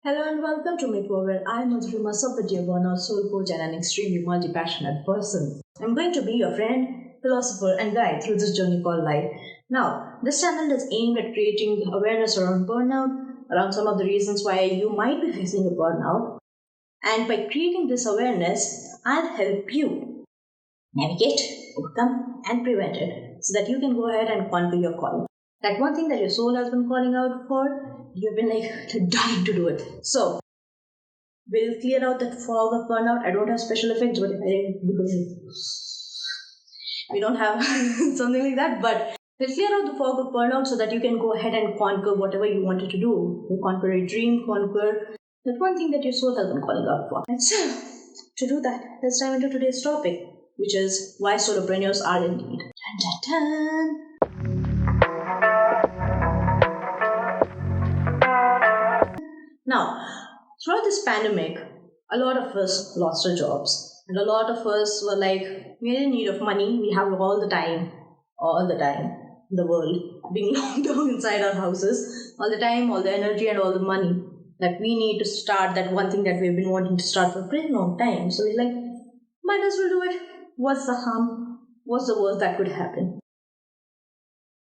Hello and welcome to my program. I'm Madhurima, Sappatti, burnout soul coach and an extremely multi-passionate person. I'm going to be your friend, philosopher and guide through this journey called life. Now, this channel is aimed at creating awareness around burnout, around some of the reasons why you might be facing a burnout. And by creating this awareness, I'll help you navigate, overcome and prevent it so that you can go ahead and conquer your calling. That one thing that your soul has been calling out for, you've been dying to do it. So, we'll clear out that fog of burnout. I don't have special effects, but because we don't have something like that, but we'll clear out the fog of burnout so that you can go ahead and conquer whatever you wanted to do. You conquer a dream, conquer that one thing that your soul has been calling out for. And so, to do that, let's dive into today's topic, which is why solopreneurs are in need. Dun, dun, dun. Now, throughout this pandemic, a lot of us lost our jobs. And a lot of us were like, we're in need of money. We have all the time in the world, being locked down inside our houses, all the time, all the energy and all the money that we need to start that one thing that we've been wanting to start for a pretty long time. So we're like, might as well do it. What's the harm? What's the worst that could happen?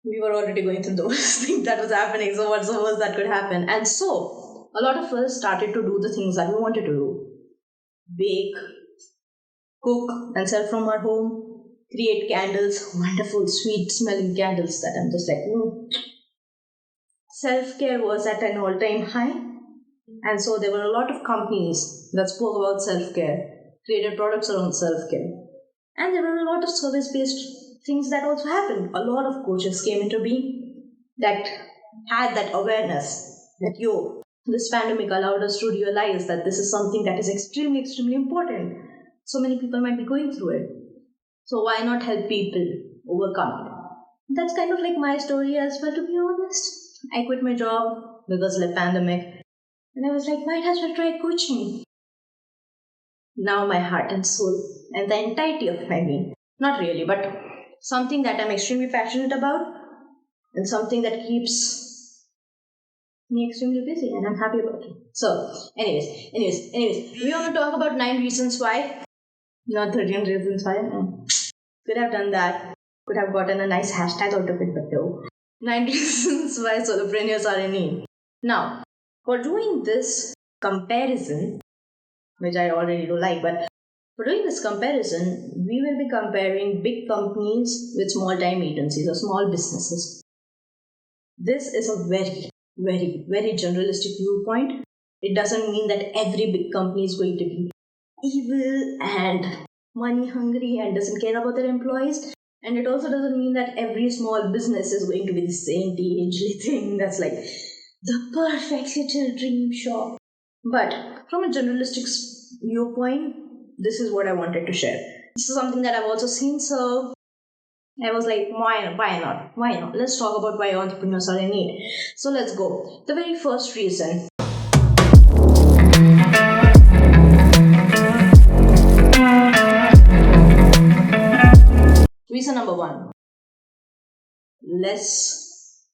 We were already going through the worst thing that was happening, so what's the worst that could happen? And so, a lot of us started to do the things that we wanted to do. Bake, cook and sell from our home, create candles, wonderful, sweet smelling candles that I'm just like, Self-care was at an all-time high. And so there were a lot of companies that spoke about self-care, created products around self-care. And there were a lot of service-based things that also happened. A lot of coaches came into being that had that awareness that, this pandemic allowed us to realize that this is something that is extremely, extremely important. So many people might be going through it. So why not help people overcome it? That's kind of like my story as well, to be honest. I quit my job because of the pandemic. And I was like, might as well try coaching. Now my heart and soul and the entirety of my being, not really, but something that I'm extremely passionate about and something that keeps me extremely busy and I'm happy about it. So, anyways, we want to talk about 9 reasons why, not 13 reasons why. Could have done that. Could have gotten a nice hashtag out of it, but no. 9 reasons why solopreneurs are in need. Now, for doing this comparison, which I already do like, but for doing this comparison, we will be comparing big companies with small-time agencies or small businesses. This is a very, very, very generalistic viewpoint. It doesn't mean that every big company is going to be evil and money hungry and doesn't care about their employees. And it also doesn't mean that every small business is going to be the Saint Angely thing that's like the perfect little dream shop. But from a generalistic viewpoint, this is what I wanted to share. This is something that I've also seen, so I was like, why not? Let's talk about why entrepreneurs are in need. So let's go. The very first reason. Reason number 1. Less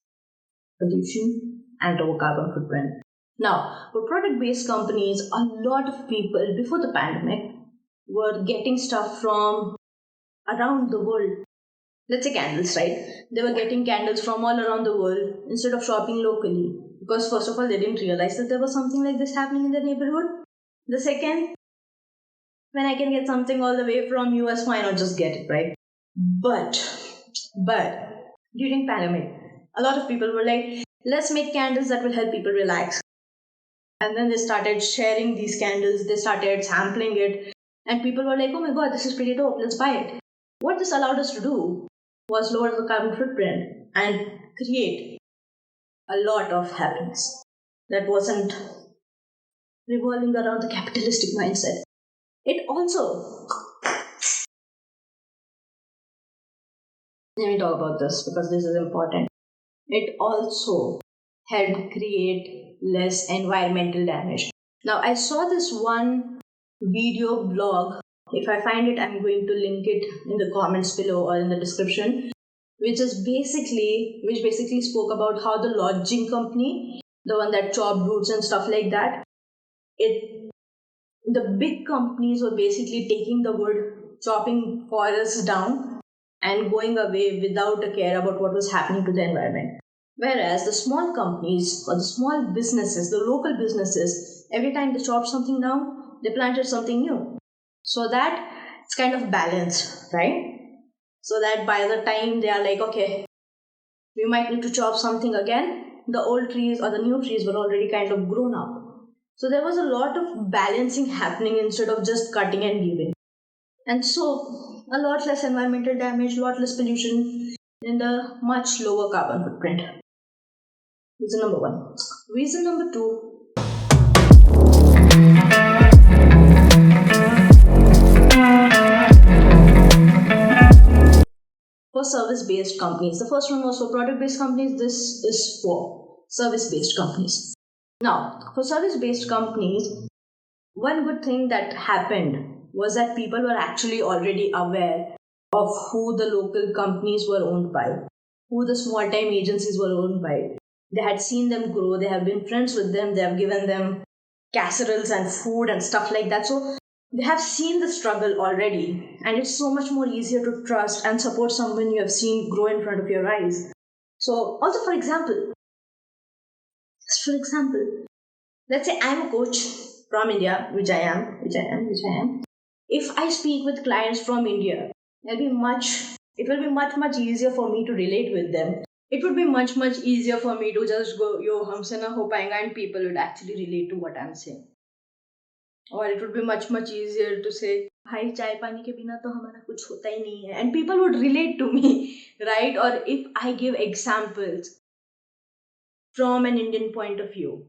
pollution and lower carbon footprint. Now, for product-based companies, a lot of people before the pandemic were getting stuff from around the world. Let's say candles, right? They were getting candles from all around the world instead of shopping locally. Because first of all, they didn't realize that there was something like this happening in their neighborhood. The second, when I can get something all the way from US, why not just get it, right? But during pandemic, a lot of people were like, let's make candles that will help people relax. And then they started sharing these candles, they started sampling it, and people were like, oh my god, this is pretty dope, let's buy it. What this allowed us to do was lower the carbon footprint and create a lot of happiness that wasn't revolving around the capitalistic mindset. It also, let me talk about this because this is important. It also helped create less environmental damage. Now, I saw this one video blog. If I find it, I'm going to link it in the comments below or in the description, which basically spoke about how the lodging company the one that chop roots and stuff like that. It The big companies were basically taking the wood, chopping forests down, and going away without a care about what was happening to the environment. Whereas the small companies or the small businesses, the local businesses, every time they chopped something down, they planted something new. So that it's kind of balanced, right? So that by the time they are like, okay, we might need to chop something again, the old trees or the new trees were already kind of grown up. So there was a lot of balancing happening instead of just cutting and leaving. And so a lot less environmental damage, a lot less pollution, and a much lower carbon footprint. Reason number one. Reason number two. For service based companies. The first one was for product based companies, this is for service based companies. Now, for service based companies, one good thing that happened was that people were actually already aware of who the local companies were owned by, who the small time agencies were owned by. They had seen them grow, they have been friends with them, they have given them casseroles and food and stuff like that. So they have seen the struggle already, and it's so much more easier to trust and support someone you have seen grow in front of your eyes. So, also for example, let's say I'm a coach from India, which I am. If I speak with clients from India, it will be much easier for me to relate with them. It would be much easier for me to just go, yo, humse na ho payega, and people would actually relate to what I'm saying. Or it would be much easier to say, भाई चाय पानी के बिना तो हमारा कुछ होता ही नहीं है, and people would relate to me, right? Or if I give examples from an Indian point of view,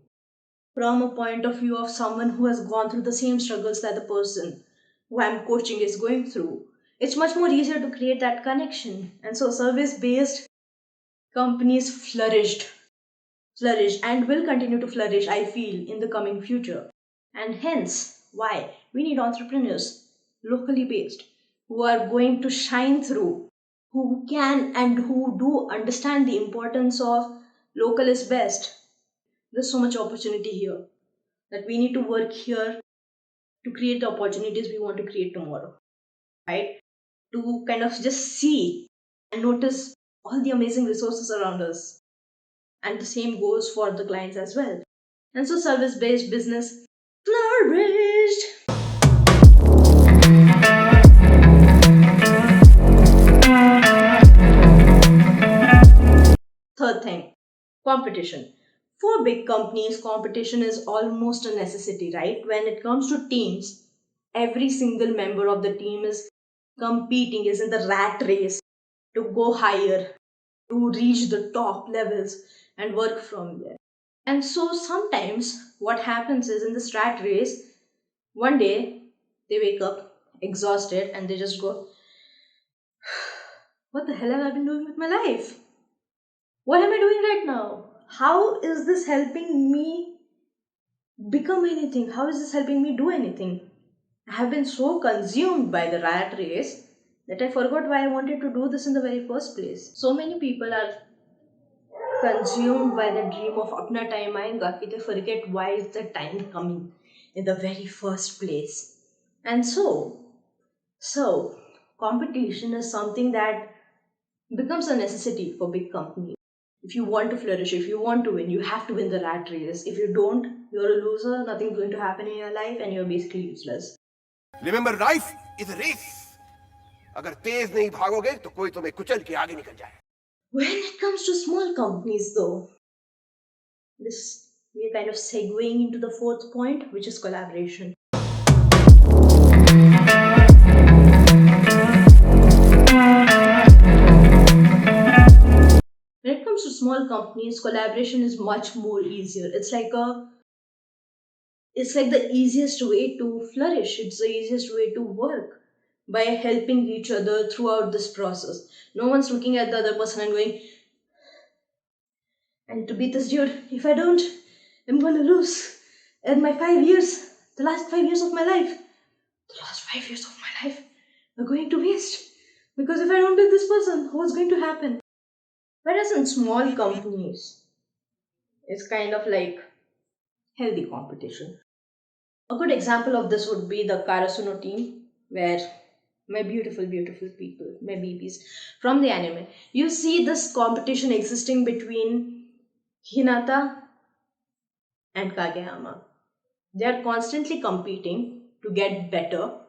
from a point of view of someone who has gone through the same struggles that the person who I'm coaching is going through, it's much more easier to create that connection. And so service based companies flourished and will continue to flourish, I feel, in the coming future. And hence, why we need entrepreneurs, locally based, who are going to shine through, who can and who do understand the importance of local is best. There's so much opportunity here that we need to work here to create the opportunities we want to create tomorrow, right? To kind of just see and notice all the amazing resources around us. And the same goes for the clients as well. And so service based business flourished. Third thing, competition. For big companies, competition is almost a necessity, right? When it comes to teams, every single member of the team is competing, is in the rat race to go higher, to reach the top levels and work from there. And so sometimes what happens is in this rat race, one day they wake up exhausted and they just go, what the hell have I been doing with my life? What am I doing right now? How is this helping me become anything? How is this helping me do anything? I have been so consumed by the rat race that I forgot why I wanted to do this in the very first place. So many people are consumed by the dream of apna time aayega कि they forget why is the time coming in the very first place. And so competition is something that becomes a necessity for big companies. If you want to flourish, if you want to win, you have to win the rat race. If you don't, you're a loser, nothing's going to happen in your life, and you're basically useless. Remember, life is a race. अगर तेज नहीं भागोगे तो कोई तुम्हें कुचल के आगे निकल जाए. When it comes to small companies, though, this we're kind of segueing into the fourth point, which is collaboration. When it comes to small companies, collaboration is much more easier. It's like the easiest way to flourish. It's the easiest way to work by helping each other throughout this process. No one's looking at the other person and going, I need to beat this dude. If I don't, I'm going to lose. And my 5 years, the last 5 years of my life, the last 5 years of my life are going to waste. Because if I don't beat this person, what's going to happen? Whereas in small companies, It's kind of like healthy competition. A good example of this would be the Karasuno team, where my beautiful, beautiful people, my babies from the anime. You see this competition existing between Hinata and Kageyama. They are constantly competing to get better,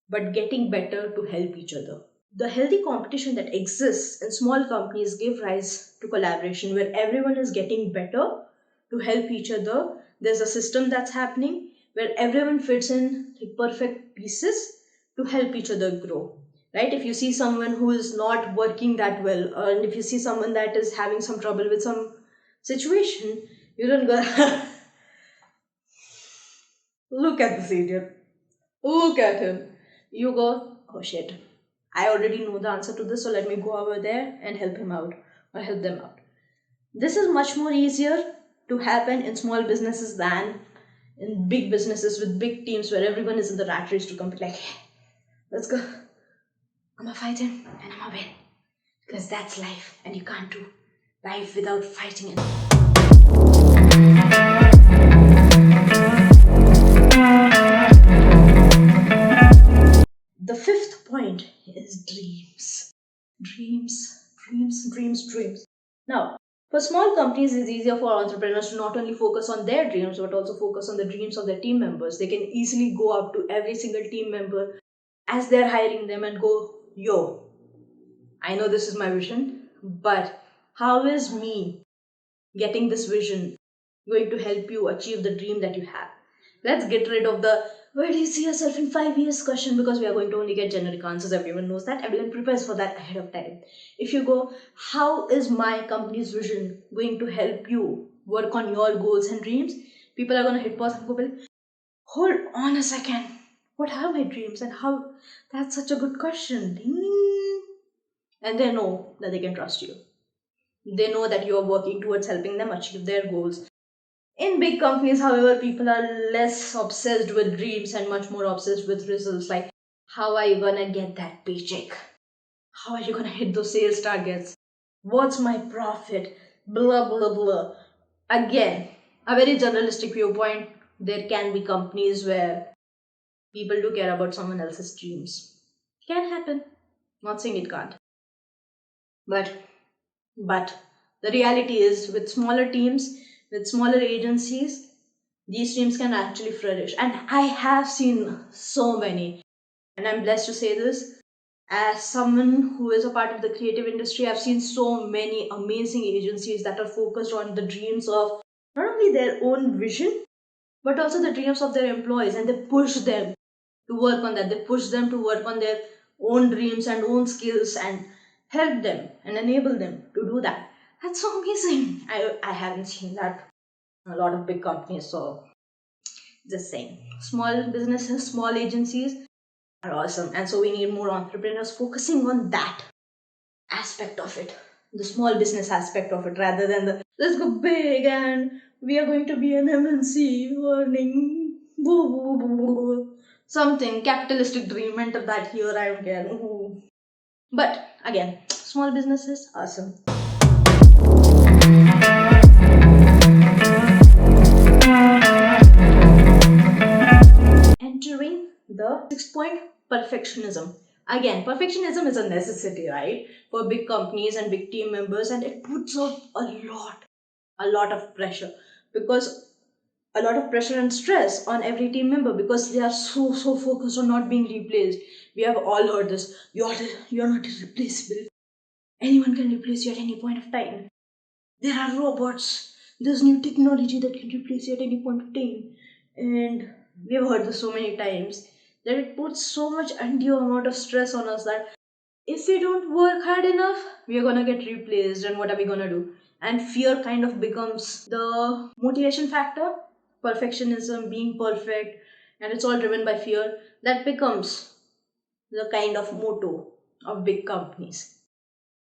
but getting better to help each other. The healthy competition that exists in small companies give rise to collaboration where everyone is getting better to help each other. There's a system that's happening where everyone fits in like perfect pieces to help each other grow. Right? If you see someone who is not working that well, and if you see someone that is having some trouble with some situation, you don't go, look at this idiot. Look at him. You go, oh shit, I already know the answer to this, so let me go over there and help him out or help them out. This is much more easier to happen in small businesses than in big businesses with big teams where everyone is in the rat race to compete. Like, hey, let's go. I'm a fighter and I'm a win. Because that's life and you can't do life without fighting it. The fifth point is dreams. Dreams. Now, for small companies, it's easier for entrepreneurs to not only focus on their dreams but also focus on the dreams of their team members. They can easily go up to every single team member as they're hiring them and go, yo, I know this is my vision, but how is me getting this vision going to help you achieve the dream that you have? Let's get rid of the where do you see yourself in 5 years question, because we are going to only get generic answers. Everyone knows that. Everyone prepares for that ahead of time. If you go, how is my company's vision going to help you work on your goals and dreams? People are going to hit pause and go, hold on a second. What are my dreams and how? That's such a good question. Ding. And they know that they can trust you. They know that you are working towards helping them achieve their goals. In big companies, however, people are less obsessed with dreams and much more obsessed with results. Like, how are you gonna get that paycheck? How are you gonna hit those sales targets? What's my profit? Blah blah blah. Again, a very journalistic viewpoint. There can be companies where people do care about someone else's dreams. Can happen. Not saying it can't. But But the reality is, with smaller teams, with smaller agencies, these teams can actually flourish. And I have seen so many. And I'm blessed to say this. As someone who is a part of the creative industry, I've seen so many amazing agencies that are focused on the dreams of not only their own vision, but also the dreams of their employees. And they push them to work on that. They push them to work on their own dreams and own skills and help them and enable them to do that. That's so amazing. I haven't seen that in a lot of big companies. So just saying, small businesses, small agencies are awesome. And so we need more entrepreneurs focusing on that aspect of it, the small business aspect of it, rather than the let's go big and we are going to be an MNC earning boo, boo, boo, boo, boo. Something capitalistic dream enter that here. I don't care. Ooh. But again, small businesses, awesome. Entering the sixth point, perfectionism. Again, perfectionism is a necessity, right, for big companies and big team members, and it puts up a lot of pressure, because a lot of pressure and stress on every team member because they are so focused on not being replaced. We have all heard this. You're not irreplaceable. Anyone can replace you at any point of time. There are robots. There's new technology that can replace you at any point of time. And we have heard this so many times that it puts so much undue amount of stress on us that if we don't work hard enough, we are gonna get replaced, and what are we gonna do? And fear kind of becomes the motivation factor. Perfectionism, being perfect, and it's all driven by fear. That becomes the kind of motto of big companies.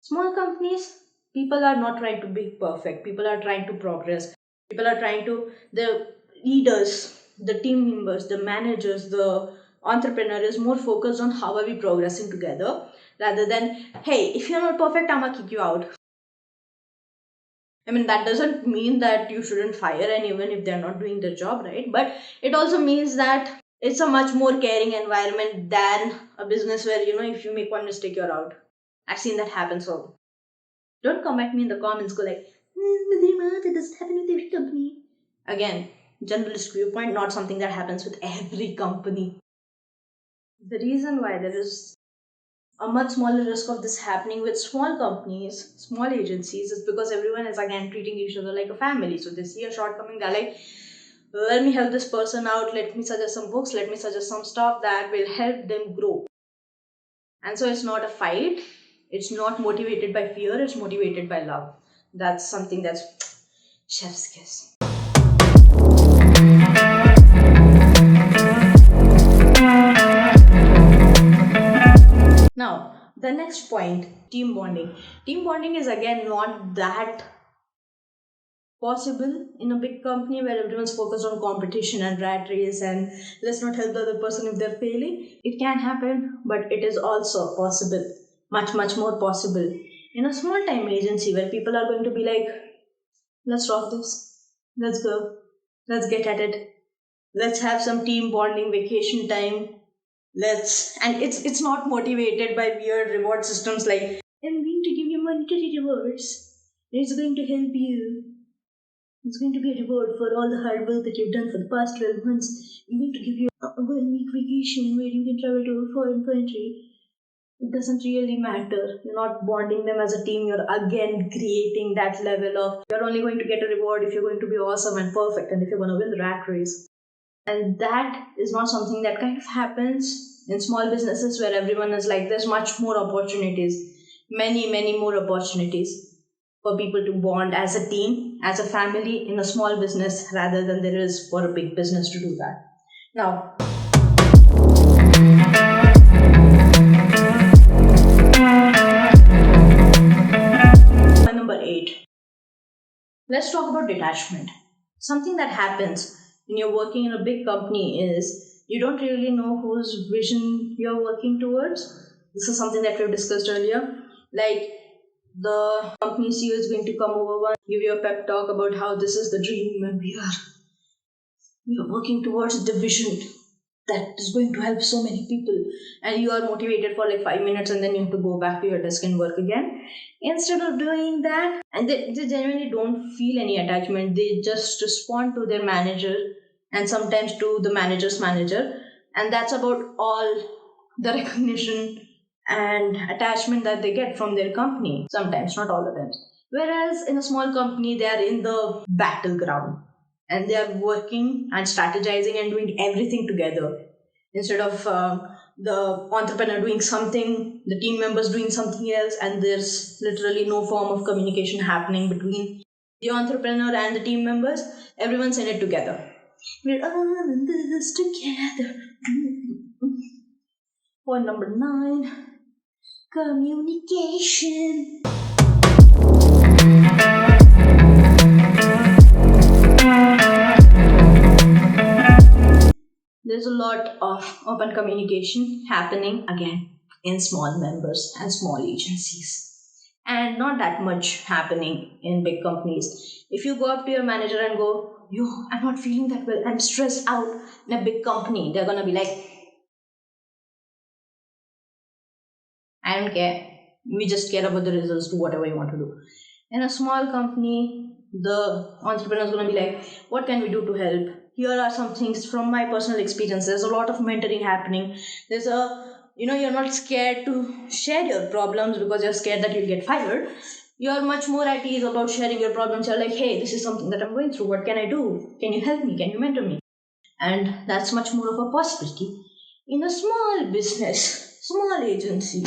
Small companies, people are not trying to be perfect. People are trying to progress. People are trying to, the leaders, the team members, the managers, the entrepreneur is more focused on how are we progressing together rather than, hey, if you're not perfect, I'm gonna kick you out. I mean, that doesn't mean that you shouldn't fire anyone if they're not doing their job right, but it also means that it's a much more caring environment than a business where, if you make one mistake, you're out. I've seen that happen. So don't come at me in the comments, go like, Madhurima, that doesn't happen with every company. Again, generalist viewpoint, not something that happens with every company. The reason why there is a much smaller risk of this happening with small companies, small agencies, is because everyone is again treating each other like a family. So they see a shortcoming, they're like, let me help this person out, let me suggest some books, let me suggest some stuff that will help them grow. And so it's not a fight, it's not motivated by fear, it's motivated by love. That's something that's chef's kiss. Now, the next point, team bonding. Team bonding is again not that possible in a big company where everyone's focused on competition and rat race and let's not help the other person if they're failing. It can happen, but it is also possible, much, much more possible in a small time agency where people are going to be like, let's rock this, let's go, let's get at it, let's have some team bonding vacation time. Let's, and it's not motivated by weird reward systems like, I'm going to give you monetary rewards, it's going to help you, it's going to be a reward for all the hard work that you've done for the past 12 months. I'm going to give you a 1 week vacation where you can travel to a foreign country. It doesn't really matter. You're not bonding them as a team. You're again creating that level of, you're only going to get a reward if you're going to be awesome and perfect and if you're going to win the rat race. And that is not something that kind of happens in small businesses where everyone is like, there's much more opportunities, many, many more opportunities for people to bond as a team, as a family in a small business rather than there is for a big business to do that. Now, number 8. Let's talk about detachment. Something that happens when you're working in a big company is you don't really know whose vision you're working towards. This is something that we've discussed earlier. Like, the company CEO is going to come over and give you a pep talk about how this is the dream and we are working towards the vision that is going to help so many people, and you are motivated for like 5 minutes and then you have to go back to your desk and work again. Instead of doing that, and they genuinely don't feel any attachment, they just respond to their manager and sometimes to the manager's manager, and that's about all the recognition and attachment that they get from their company, sometimes, not all the times. Whereas in a small company, they are in the battleground and they are working and strategizing and doing everything together. Instead of the entrepreneur doing something, the team members doing something else, and there's literally no form of communication happening between the entrepreneur and the team members, everyone's in it together. We're all in this together. Point number 9, communication. There's a lot of open communication happening again in small members and small agencies, and not that much happening in big companies. If you go up to your manager and go, yo, I'm not feeling that well, I'm stressed out, in a big company, they're gonna be like, I don't care. We just care about the results, do whatever you want to do. In a small company, the entrepreneur is going to be like, what can we do to help? Here are some things from my personal experience. There's a lot of mentoring happening. There's you're not scared to share your problems because you're scared that you'll get fired. You're much more at ease about sharing your problems. You're like, hey, this is something that I'm going through. What can I do? Can you help me? Can you mentor me? And that's much more of a possibility in a small business, small agency,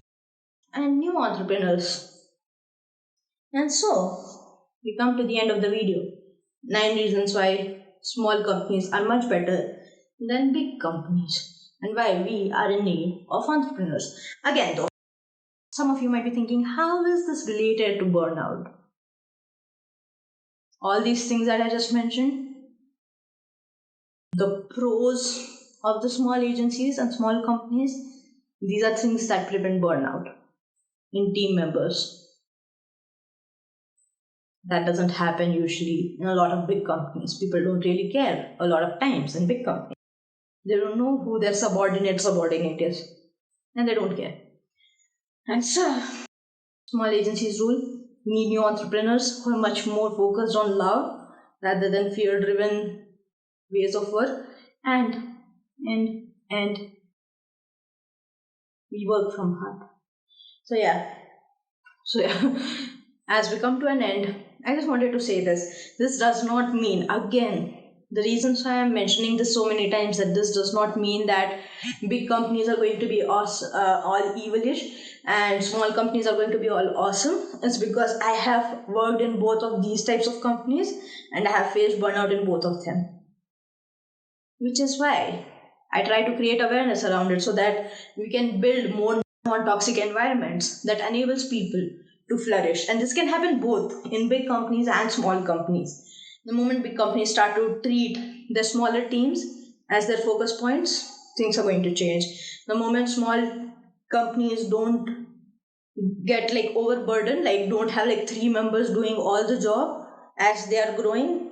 and new entrepreneurs. And so, we come to the end of the video. 9 reasons why small companies are much better than big companies, and why we are in need of entrepreneurs. Again, though, some of you might be thinking, how is this related to burnout? All these things that I just mentioned, the pros of the small agencies and small companies, these are things that prevent burnout in team members. That doesn't happen usually in a lot of big companies. People don't really care a lot of times in big companies. They don't know who their subordinate is, and they don't care. And so, small agencies rule. We need new entrepreneurs who are much more focused on love rather than fear-driven ways of work. And we work from heart. So yeah. So yeah. As we come to an end, I just wanted to say this. This does not mean, again, the reasons why I'm mentioning this so many times, that this does not mean that big companies are going to be all evilish and small companies are going to be all awesome. It's because I have worked in both of these types of companies and I have faced burnout in both of them. Which is why I try to create awareness around it so that we can build more non-toxic environments that enables people to flourish. And this can happen both in big companies and small companies. The moment big companies start to treat their smaller teams as their focus points, things are going to change. The moment small companies don't get like overburdened, like don't have like 3 members doing all the job as they are growing,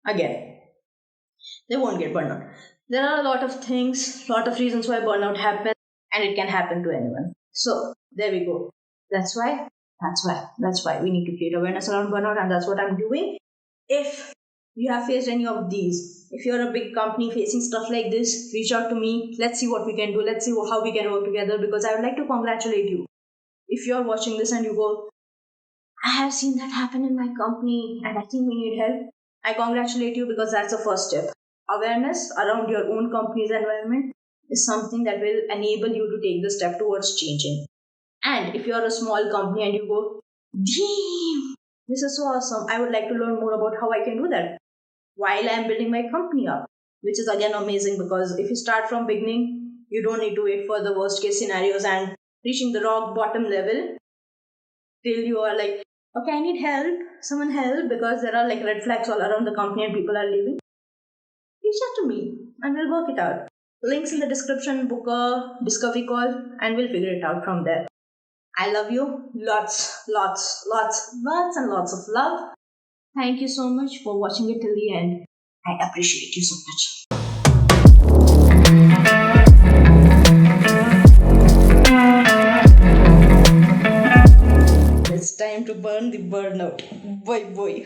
again, they won't get burnout. There are a lot of things, lot of reasons why burnout happens, and it can happen to anyone. So there we go. That's why we need to create awareness around burnout, and that's what I'm doing. If you have faced any of these, if you're a big company facing stuff like this, reach out to me. Let's see what we can do. Let's see how we can work together, because I would like to congratulate you. If you're watching this and you go, I have seen that happen in my company and I think we need help, I congratulate you, because that's the first step. Awareness around your own company's environment is something that will enable you to take the step towards changing. And if you're a small company and you go, damn, this is so awesome, I would like to learn more about how I can do that while I'm building my company up, which is again amazing, because if you start from beginning, you don't need to wait for the worst case scenarios and reaching the rock bottom level till you are like, okay, I need help, someone help, because there are like red flags all around the company and people are leaving. Reach out to me and we'll work it out. Links in the description, book a discovery call, and we'll figure it out from there. I love you. Lots and lots of love. Thank you so much for watching it till the end. I appreciate you so much. It's time to burn the burnout. Boy.